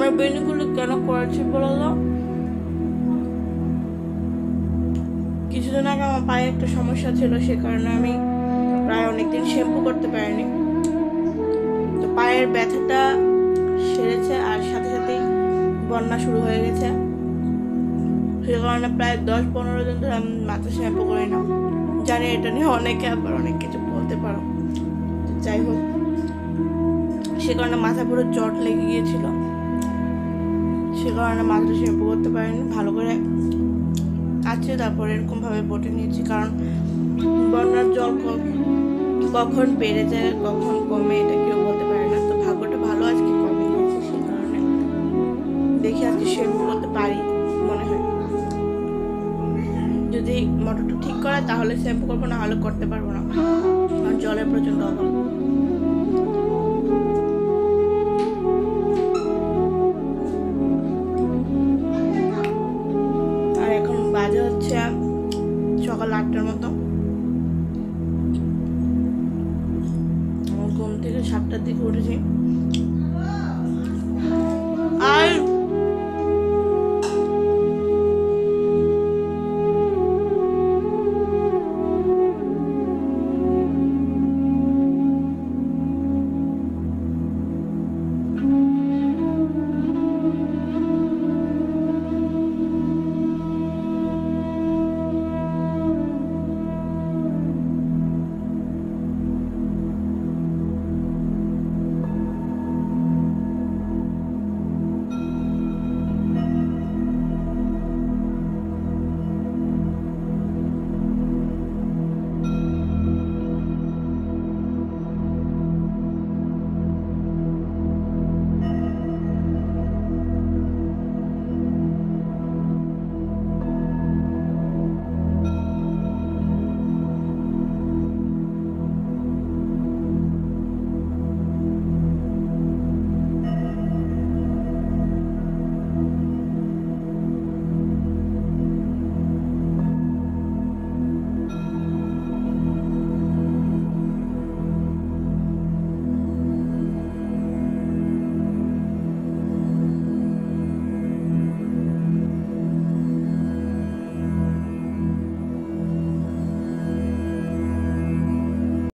আমার বেনিগুলো কেন করেছি বলো তো? কিছুদিন আগে আমার পায়ে একটা সমস্যা ছিল, সে কারণে আমি প্রায় অনেকদিন শ্যাম্পু করতে পারিনি। তো পায়ের ব্যথাটা সেরেছে আর সাথে সাথেই বন্যা শুরু হয়ে গেছে, সে কারণে প্রায় 10-15 দিন ধরে আমি মাথা শ্যাম্পু করি না। জানি এটা নিয়ে অনেকে আবার অনেক কিছু বলতে পারো, যাই হোক, সে কারণে মাথা পুরো জট লেগে গিয়েছিল, সে কারণে মাথা শ্যাম্পু করতে পারিনি ভালো করে আছে। তারপর এরকম ভাবে বটে নিয়েছি, কারণ বন্যার জল কখন বেড়ে যায় কখন কমে এটা কেউ বলতে পারে না। তো ভাগ্যটা ভালো, আজকে কমে গেছে, সেই কারণে দেখি আজকে শ্যাম্পু করতে পারি মনে হয়। যদি মোটরটা ঠিক করে তাহলে শ্যাম্পু করবো, না হলে করতে পারবো না, কারণ জলের প্রচন্ড অভাব।